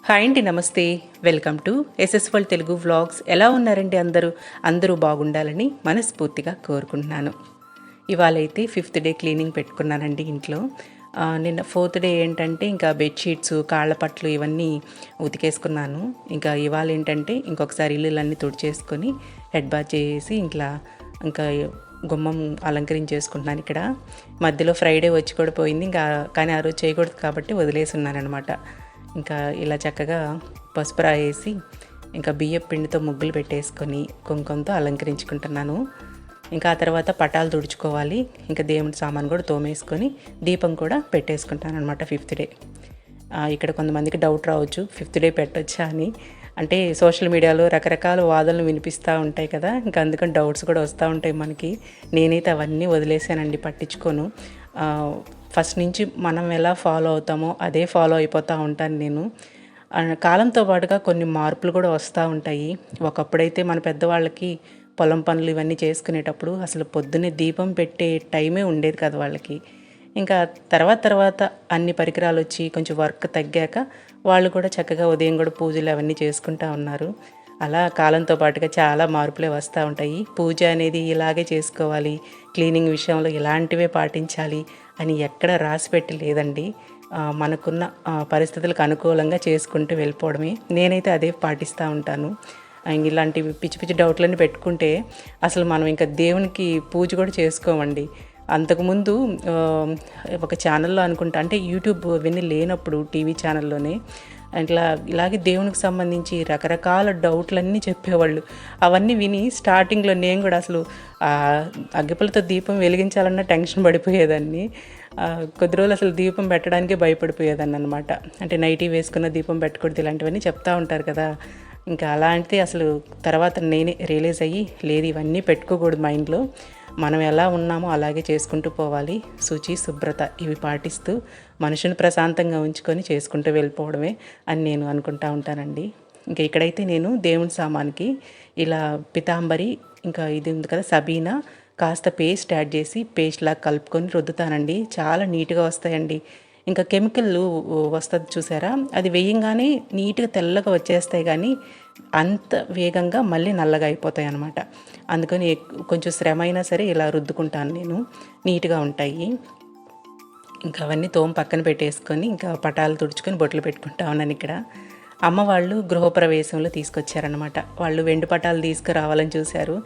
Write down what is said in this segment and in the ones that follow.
Hi అండి, నమస్తే. Welcome to ఎస్ఎస్వల్ తెలుగు వ్లాగ్స్. ఎలా ఉన్నారండి అందరూ బాగుండాలని మనస్ఫూర్తిగా కోరుకుంటున్నాను. ఇవాళ అయితే 5th డే క్లీనింగ్ పెట్టుకున్నానండి ఇంట్లో. నిన్న 4th డే ఏంటంటే ఇంకా బెడ్షీట్స్, కాళ్ళపట్లు ఇవన్నీ ఉతికేసుకున్నాను. ఇంకా ఇవాళ ఏంటంటే ఇంకొకసారి ఇల్లులన్నీ తుడిచేసుకొని హెడ్ బాత్ చేసి ఇంకా గుమ్మం అలంకరించేసుకుంటున్నాను. ఇక్కడ మధ్యలో ఫ్రైడే వచ్చి కూడా పోయింది, కానీ ఆ రోజు చేయకూడదు కాబట్టి వదిలేసి ఉన్నానమాట. ఇంకా ఇలా చక్కగా పసుపు రాయేసి ఇంకా బియ్యం పిండితో ముగ్గులు పెట్టేసుకొని కుంకుమతో అలంకరించుకుంటున్నాను. ఇంకా ఆ తర్వాత పటాలు తుడుచుకోవాలి. ఇంకా దేవుడి సామాన్ కూడా తోమేసుకొని దీపం కూడా పెట్టేసుకుంటాను అనమాట 5th డే. ఇక్కడ కొంతమందికి డౌట్ రావచ్చు, 5th డే పెట్టొచ్చా అని. అంటే సోషల్ మీడియాలో రకరకాల వాదనలు వినిపిస్తూ ఉంటాయి కదా, ఇంకా అందుకని డౌట్స్ కూడా వస్తూ ఉంటాయి మనకి. నేనైతే అవన్నీ వదిలేసానండి, పట్టించుకోను. ఫస్ట్ నుంచి మనం ఎలా ఫాలో అవుతామో అదే ఫాలో అయిపోతూ ఉంటాను నేను. కాలంతో పాటుగా కొన్ని మార్పులు కూడా వస్తూ ఉంటాయి. ఒకప్పుడైతే మన పెద్దవాళ్ళకి పొలం పనులు ఇవన్నీ చేసుకునేటప్పుడు అసలు పొద్దున్నే దీపం పెట్టే టైమే ఉండేది కదా వాళ్ళకి. ఇంకా తర్వాత అన్ని పరికరాలు వచ్చి కొంచెం వర్క్ తగ్గాక వాళ్ళు కూడా చక్కగా ఉదయం కూడా పూజలు అవన్నీ చేసుకుంటూ ఉన్నారు. అలా కాలంతో పాటుగా చాలా మార్పులే వస్తూ ఉంటాయి. పూజ అనేది ఇలాగే చేసుకోవాలి, క్లీనింగ్ విషయంలో ఇలాంటివే పాటించాలి అని ఎక్కడ రాసిపెట్టి లేదండి. మనకున్న పరిస్థితులకు అనుకూలంగా చేసుకుంటూ వెళ్ళిపోవడమే. నేనైతే అదే పాటిస్తూ ఉంటాను. ఇలాంటివి పిచ్చి పిచ్చి డౌట్లన్నీ పెట్టుకుంటే అసలు మనం ఇంకా దేవునికి పూజ కూడా చేసుకోమండి. అంతకుముందు ఒక ఛానల్లో అనుకుంటా, అంటే యూట్యూబ్ ఇవన్నీ లేనప్పుడు టీవీ ఛానల్లోనే ఇలాగే దేవునికి సంబంధించి రకరకాల డౌట్లన్నీ చెప్పేవాళ్ళు. అవన్నీ విని స్టార్టింగ్లో నేను కూడా అసలు అగ్గిపుల్లతో దీపం వెలిగించాలన్న టెన్షన్ పడిపోయేదాన్ని. కొద్ది రోజులు అసలు దీపం పెట్టడానికే భయపడిపోయేదాన్ని అనమాట. అంటే నైటీ వేసుకున్న దీపం పెట్టకూడదు ఇలాంటివన్నీ చెప్తూ ఉంటారు కదా. ఇంకా అలాంటిది అసలు తర్వాత నేనే రియలైజ్ అయ్యి, లేదు ఇవన్నీ పెట్టుకోకూడదు మైండ్లో, మనం ఎలా ఉన్నామో అలాగే చేసుకుంటూ పోవాలి. శుచి, శుభ్రత ఇవి పాటిస్తూ మనుషుని ప్రశాంతంగా ఉంచుకొని చేసుకుంటూ వెళ్ళిపోవడమే అని నేను అనుకుంటా ఉంటానండి. ఇంకా ఇక్కడైతే నేను దేవుని సామాన్కి ఇలా పితాంబరి, ఇంకా ఇది ఉంది కదా సబీనా, కాస్త పేస్ట్ యాడ్ చేసి పేస్ట్లా కలుపుకొని రుద్దుతానండి. చాలా నీట్గా వస్తాయండి. ఇంకా కెమికల్ వస్తుంది చూసారా, అది వేయంగానే నీట్గా తెల్లగా వచ్చేస్తాయి, కానీ అంత వేగంగా మళ్ళీ నల్లగా అయిపోతాయి అన్నమాట. అందుకని కొంచెం శ్రమ అయినా సరే ఇలా రుద్దుకుంటాను నేను, నీట్గా ఉంటాయి. ఇంకా అవన్నీ పక్కన పెట్టేసుకొని ఇంకా పటాలు తుడుచుకొని బొట్లు పెట్టుకుంటా ఉన్నాను. ఇక్కడ అమ్మ వాళ్ళు గృహప్రవేశంలో తీసుకొచ్చారనమాట. వాళ్ళు వెండి పటాలు తీసుకురావాలని చూశారు.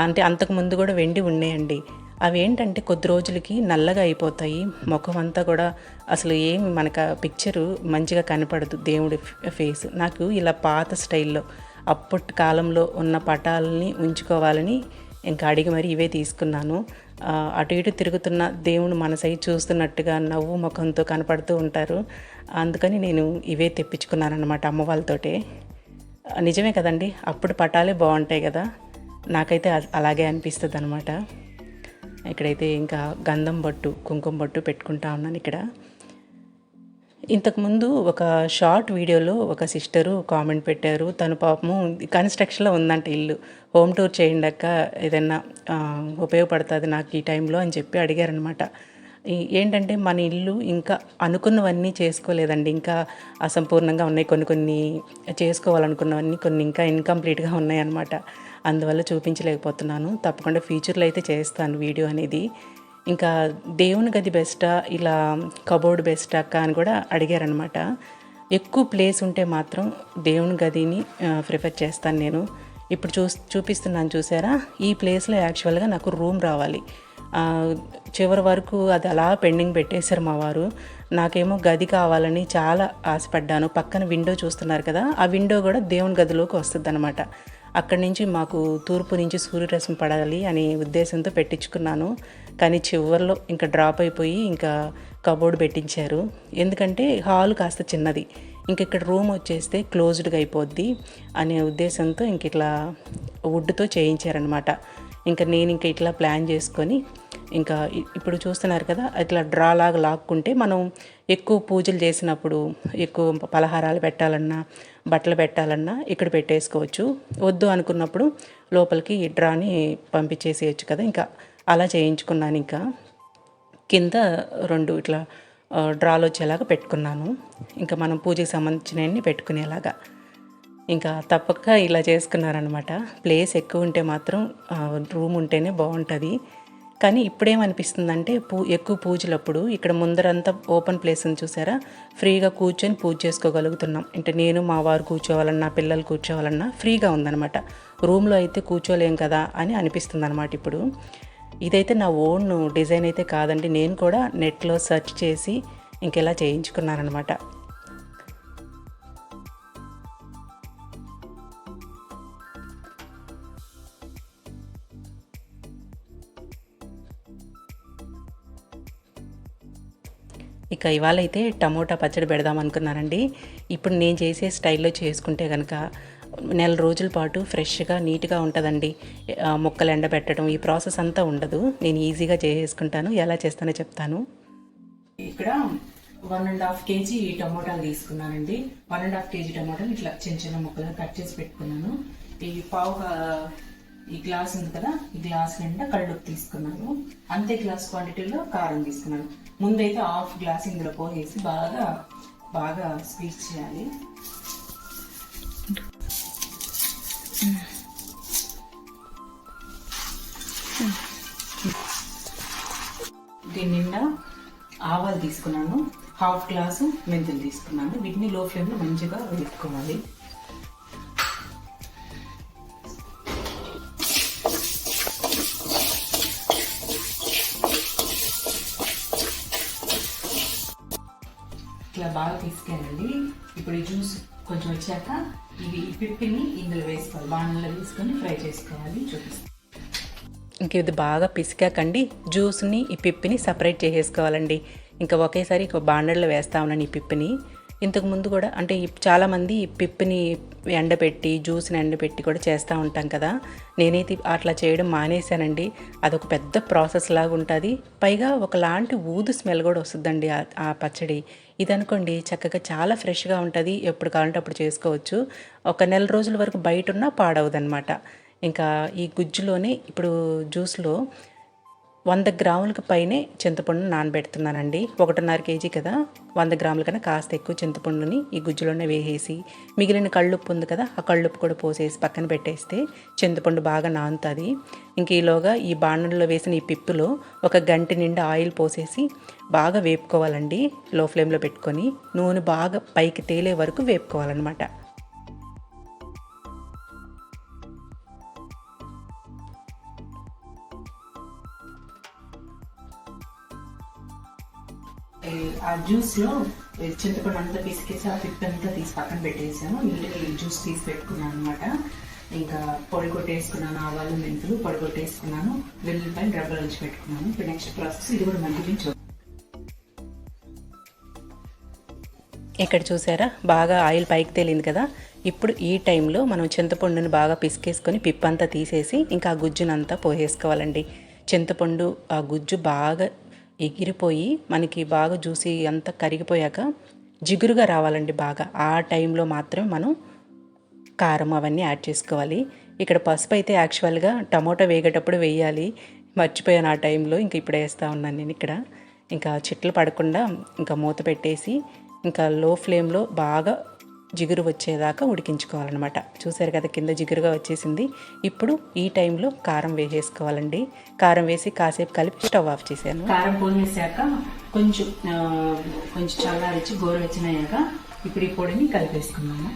అంటే అంతకుముందు కూడా వెండి ఉన్నాయండి. అవి ఏంటంటే కొద్ది రోజులకి నల్లగా అయిపోతాయి, ముఖం అంతా కూడా అసలు ఏమి మనకు పిక్చరు మంచిగా కనపడదు దేవుడి ఫేస్. నాకు ఇలా పాత స్టైల్లో అప్పటి కాలంలో ఉన్న పటాలని ఉంచుకోవాలని ఇంకా అడిగి మరి ఇవే తీసుకున్నాను. అటు ఇటు తిరుగుతున్న దేవుడు మన సైడ్ చూస్తున్నట్టుగా నవ్వు ముఖంతో కనపడుతూ ఉంటారు. అందుకని నేను ఇవే తెప్పించుకున్నాను అన్నమాట అమ్మ వాళ్ళతోటే. నిజమే కదండి, అప్పుడు పటాలే బాగుంటాయి కదా, నాకైతే అలాగే అనిపిస్తుంది అనమాట. ఇక్కడైతే ఇంకా గంధం బొట్టు, కుంకుమ బొట్టు పెట్టుకుంటా ఉన్నాను. ఇక్కడ ఇంతకుముందు ఒక షార్ట్ వీడియోలో ఒక సిస్టరు కామెంట్ పెట్టారు. తను పాపము కన్స్ట్రక్షన్లో ఉందంట ఇల్లు, హోమ్ టూర్ చేయండి అక్క, ఏదైనా ఉపయోగపడుతుంది నాకు ఈ టైంలో అని చెప్పి అడిగారనమాట. ఏంటంటే మన ఇల్లు ఇంకా అనుకున్నవన్నీ చేసుకోలేదండి, ఇంకా అసంపూర్ణంగా ఉన్నాయి. కొన్ని చేసుకోవాలనుకున్నవన్నీ కొన్ని ఇంకా ఇన్కంప్లీట్గా ఉన్నాయన్నమాట. అందువల్ల చూపించలేకపోతున్నాను. తప్పకుండా ఫ్యూచర్లో అయితే చేస్తాను వీడియో అనేది. ఇంకా దేవుని గది బెస్టా, ఇలా కబోర్డ్ బెస్టా అక్క అని కూడా అడిగారనమాట. ఎక్కువ ప్లేస్ ఉంటే మాత్రం దేవుని గదిని ప్రిఫర్ చేస్తాను నేను. ఇప్పుడు చూపిస్తున్నాను చూసారా, ఈ ప్లేస్లో యాక్చువల్గా నాకు రూమ్ రావాలి. చివరి వరకు అది అలా పెండింగ్ పెట్టేశారు మా వారు. నాకేమో గది కావాలని చాలా ఆశపడ్డాను. పక్కన విండో చూస్తున్నారు కదా, ఆ విండో కూడా దేవుని గదిలోకి వస్తుంది అనమాట. అక్కడి నుంచి మాకు తూర్పు నుంచి సూర్యరశ్మి పడాలి అనే ఉద్దేశంతో పెట్టించుకున్నాను. కానీ చివరిలో ఇంకా డ్రాప్ అయిపోయి ఇంకా కబోర్డ్ పెట్టించారు. ఎందుకంటే హాల్ కాస్త చిన్నది, ఇంక ఇక్కడ రూమ్ వచ్చేస్తే క్లోజ్డ్గా అయిపోద్ది అనే ఉద్దేశంతో ఇంక ఇట్లా వుడ్తో చేయించారనమాట. ఇంకా నేను ఇంకా ఇట్లా ప్లాన్ చేసుకొని ఇంకా ఇప్పుడు చూస్తున్నారు కదా, ఇట్లా డ్రా లాగా లాక్కుంటే మనం ఎక్కువ పూజలు చేసినప్పుడు, ఎక్కువ పలహారాలు పెట్టాలన్నా, బట్టలు పెట్టాలన్నా ఇక్కడ పెట్టేసుకోవచ్చు. వద్దు అనుకున్నప్పుడు లోపలికి డ్రాని పంపించేసేయచ్చు కదా. ఇంకా అలా చేయించుకున్నాను. ఇంకా కింద 2 ఇట్లా డ్రాలు వచ్చేలాగా పెట్టుకున్నాను. ఇంకా మనం పూజకి సంబంధించినవన్నీ పెట్టుకునేలాగా ఇంకా తప్పక ఇలా చేసుకున్నారనమాట. ప్లేస్ ఎక్కువ ఉంటే మాత్రం రూమ్ ఉంటేనే బాగుంటుంది. కానీ ఇప్పుడేమనిపిస్తుందంటే ఎక్కువ పూజలప్పుడు ఇక్కడ ముందరంతా ఓపెన్ ప్లేస్ ఉంది చూసారా, ఫ్రీగా కూర్చొని పూజ చేసుకోగలుగుతున్నాం. అంటే నేను మా వారు కూర్చోవాలన్నా పిల్లలు కూర్చోవాలన్నా ఫ్రీగా ఉందన్నమాట. రూమ్లో అయితే కూర్చోలేం కదా అని అనిపిస్తుంది అనమాట ఇప్పుడు. ఇదైతే నా ఓన్ డిజైన్ అయితే కాదండి, నేను కూడా నెట్లో సెర్చ్ చేసి ఇంకెలా చేయించుకున్నానమాట. ఇక ఇవాళ అయితే టమోటా పచ్చడి పెడదాం అనుకున్నానండి. ఇప్పుడు నేను చేసే స్టైల్లో చేసుకుంటే కనుక నెల రోజుల పాటు ఫ్రెష్గా నీట్గా ఉంటుందండి. ముక్కలు ఎండబెట్టడం ఈ ప్రాసెస్ అంతా ఉండదు. నేను ఈజీగా చేసుకుంటాను. ఎలా చేస్తానో చెప్తాను. ఇక్కడ 1.5 kg టమోటాలు తీసుకున్నానండి. 1.5 kg టమోటాలు ఇట్లా చిన్న చిన్న ముక్కలు కట్ చేసి పెట్టుకున్నాను. ఈ ఈ గ్లాస్ ఉంది కదా, ఈ గ్లాస్ నిండా కళ్ళుప్పు తీసుకున్నాను. అంతే గ్లాస్ క్వాంటిటీలో కారం తీసుకున్నాను. ముందైతే 1/2 గ్లాస్ ఇందులో పోసేసి బాగా బాగా స్క్వీజ్ చేయాలి. దీని నిండా ఆవాలు తీసుకున్నాను. 1/2 గ్లాసు మెంతులు తీసుకున్నాను. వీటిని లో ఫ్లేమ్లో మంచిగా వేపుకోవాలి. ఇట్లా బాగా తీసుకెళ్ళండి. ఇప్పుడు ఈ జ్యూస్ కొంచెం వచ్చాక ఇవి పిప్పిని ఇందులో వేసుకోవాలి. బాణల్లో వేసుకొని ఫ్రై చేసుకోవాలి. చూపిస్తాను. ఇంక ఇది బాగా పిసికాకండి జ్యూస్ని ఈ పిప్పిని సపరేట్ చేసేసుకోవాలండి. ఇంకా ఒకేసారి బాండల్లో వేస్తా ఉన్నాను ఈ పిప్పిని. ఇంతకుముందు కూడా అంటే చాలామంది పిప్పిని ఎండబెట్టి జ్యూస్ని ఎండబెట్టి కూడా చేస్తూ ఉంటాం కదా. నేనైతే అట్లా చేయడం మానేశానండి. అదొక పెద్ద ప్రాసెస్ లాగా ఉంటుంది. పైగా ఒకలాంటి ఊదు స్మెల్ కూడా వస్తుందండి ఆ పచ్చడి. ఇది అనుకోండి చక్కగా చాలా ఫ్రెష్గా ఉంటుంది. ఎప్పుడు కావాలంటే అప్పుడు చేసుకోవచ్చు. ఒక నెల రోజుల వరకు బయట ఉన్నా పాడవదనమాట. ఇంకా ఈ గుజ్జులోనే ఇప్పుడు జ్యూస్లో 100 గ్రాములకు పైనే చింతపండును నానబెడుతున్నానండి. 1.5 kg కదా, 100 గ్రాముల కన్నా కాస్త ఎక్కువ చింతపండుని ఈ గుజ్జులోనే వేసేసి మిగిలిన కళ్ళుప్పు ఉంది కదా, ఆ కళ్ళుప్పు కూడా పోసేసి పక్కన పెట్టేస్తే చింతపండు బాగా నానుతుంది. ఇంక ఈలోగా ఈ బాణంలో వేసిన ఈ పిప్పులో 1 గంట నిండా ఆయిల్ పోసేసి బాగా వేపుకోవాలండి. లో ఫ్లేమ్లో పెట్టుకొని నూనె బాగా పైకి తేలే వరకు వేపుకోవాలన్నమాట. ఆ జ్యూస్లో చింతపండు అంతా పిసికేసి ఆ పిప్పి అంతా తీసి పక్కన పెట్టేసాను. నీట్గా ఈ జ్యూస్ తీసి పెట్టుకున్నాను అనమాట. ఇంకా పొడి కొట్టేసుకున్నాను. ఆవాలు మెంతులు పొడి కొట్టేసుకున్నాను. వెల్లుల్లిపాయలు రబ్బలు ఉంచి పెట్టుకున్నాను. ఇప్పుడు నెక్స్ట్ ప్రాసెస్ ఇది కూడా మగ్గించు. ఇక్కడ చూసారా బాగా ఆయిల్ పైకి తేలింది కదా. ఇప్పుడు ఈ టైంలో మనం చింతపండుని బాగా పిసికేసుకొని పిప్పంతా తీసేసి ఇంకా ఆ గుజ్జునంతా పోసేసుకోవాలండి. చింతపండు ఆ గుజ్జు బాగా ఎగిరిపోయి మనకి బాగా జ్యూసీ అంతా కరిగిపోయాక జిగురుగా రావాలండి బాగా. ఆ టైంలో మాత్రమే మనం కారం అవన్నీ యాడ్ చేసుకోవాలి. ఇక్కడ పసుపు అయితే యాక్చువల్గా టమోటా వేగేటప్పుడు వేయాలి, మర్చిపోయాను ఆ టైంలో. ఇంక ఇప్పుడు వేస్తూ ఉన్నాను నేను ఇక్కడ. ఇంకా చిట్లు పడకుండా ఇంకా మూత పెట్టేసి ఇంకా లో ఫ్లేమ్లో బాగా జిగురు వచ్చేదాకా ఉడికించుకోవాలన్నమాట. చూసారు కదా కింద జిగురుగా వచ్చేసింది. ఇప్పుడు ఈ టైంలో కారం వేసేసుకోవాలండి. కారం వేసి కాసేపు కలిపి స్టవ్ ఆఫ్ చేశాను. కారం పోసేసాక కొంచెం చల్లారిచ్చి గోరువెచ్చనయ్యాక ఇప్పుడు ఈ పొడిని కలిపేసుకున్నాము.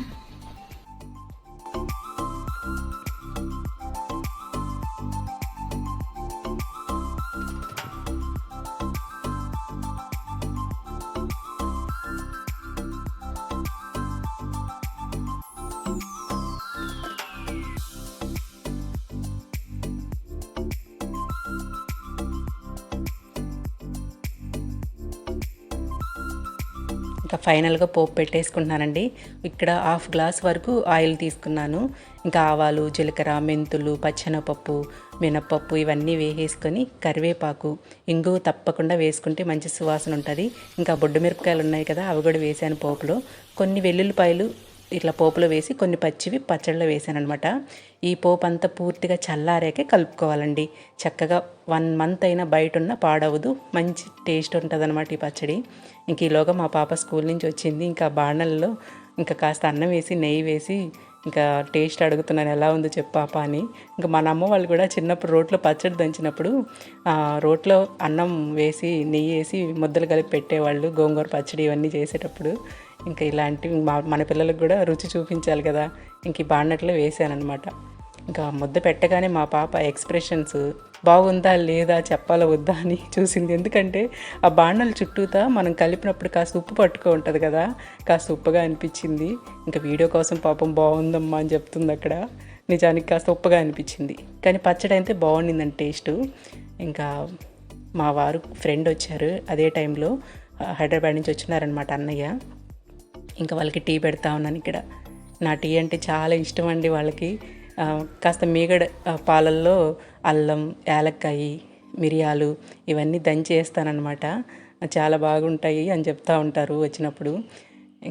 ఇంకా ఫైనల్గా పోపు పెట్టేసుకుంటున్నానండి. ఇక్కడ 1/2 గ్లాస్ వరకు ఆయిల్ తీసుకున్నాను. ఇంకా ఆవాలు, జీలకర్ర, మెంతులు, పచ్చెనపప్పు, మినప్పప్పు ఇవన్నీ వేసేసుకొని కరివేపాకు, ఇంగువ తప్పకుండా వేసుకుంటే మంచి సువాసన ఉంటుంది. ఇంకా బొడ్డు మిరపకాయలు ఉన్నాయి కదా, అవి కూడా వేసాను పోపులో. కొన్ని వెల్లుల్లిపాయలు ఇట్లా పోపులో వేసి కొన్ని పచ్చివి పచ్చళ్ళలో వేసాను అనమాట. ఈ పోపు అంతా పూర్తిగా చల్లారాకే కలుపుకోవాలండి. చక్కగా 1 మంత్ అయినా బయట ఉన్న పాడవదు, మంచి టేస్ట్ ఉంటుంది అనమాట ఈ పచ్చడి. ఇంక ఈలోగా మా పాప స్కూల్ నుంచి వచ్చింది. ఇంకా బాణల్లో ఇంకా కాస్త అన్నం వేసి నెయ్యి వేసి ఇంకా టేస్ట్ అడుగుతున్నాను, ఎలా ఉందో చెప్పు పాప అని. ఇంకా మన అమ్మ వాళ్ళు కూడా చిన్నప్పుడు రోట్లో పచ్చడి దంచినప్పుడు రోట్లో అన్నం వేసి నెయ్యి వేసి ముద్దలు కలిపి పెట్టేవాళ్ళు, గోంగూర పచ్చడి ఇవన్నీ చేసేటప్పుడు. ఇంకా ఇలాంటివి మన పిల్లలకు కూడా రుచి చూపించాలి కదా, ఇంక ఈ బాండట్లో వేసానమాట. ఇంకా ముద్ద పెట్టగానే మా పాప ఎక్స్ప్రెషన్స్ బాగుందా లేదా చెప్పాలా వద్దా అని చూసింది. ఎందుకంటే ఆ బాండల చుట్టూతా మనం కలిపినప్పుడు కాస్త ఉప్పు పట్టుకో ఉంటుంది కదా, కాస్త ఉప్పుగా అనిపించింది. ఇంకా వీడియో కోసం పాపం బాగుందమ్మా అని చెప్తుంది అక్కడ. నిజానికి కాస్త ఉప్పుగా అనిపించింది, కానీ పచ్చడి అయితే బాగుండిందండి టేస్టు. ఇంకా మా వారు ఫ్రెండ్ వచ్చారు అదే టైంలో, హైదరాబాద్ నుంచి వచ్చినారనమాట అన్నయ్య. ఇంకా వాళ్ళకి టీ పెడతా ఉన్నాను ఇక్కడ. నా టీ అంటే చాలా ఇష్టం అండి వాళ్ళకి. కాస్త మీగడ పాలల్లో అల్లం, యాలక్కాయ, మిరియాలు ఇవన్నీ దంచి వేస్తానన్నమాట. చాలా బాగుంటాయి అని చెప్తూ ఉంటారు వచ్చినప్పుడు.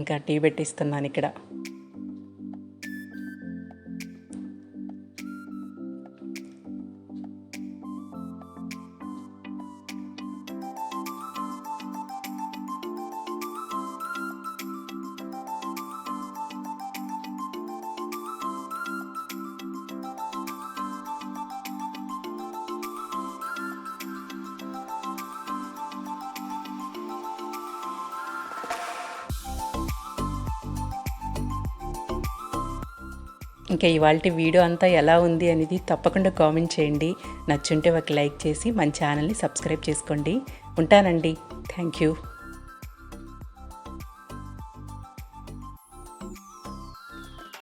ఇంకా టీ పెట్టిస్తున్నాను ఇక్కడ. ఇంకా ఇవాల్టి వీడియో అంతా ఎలా ఉంది అనేది తప్పకుండా కామెంట్ చేయండి. నచ్చుంటే ఒక లైక్ చేసి మన ఛానల్ని సబ్స్క్రైబ్ చేసుకోండి. ఉంటానండి. Thank you.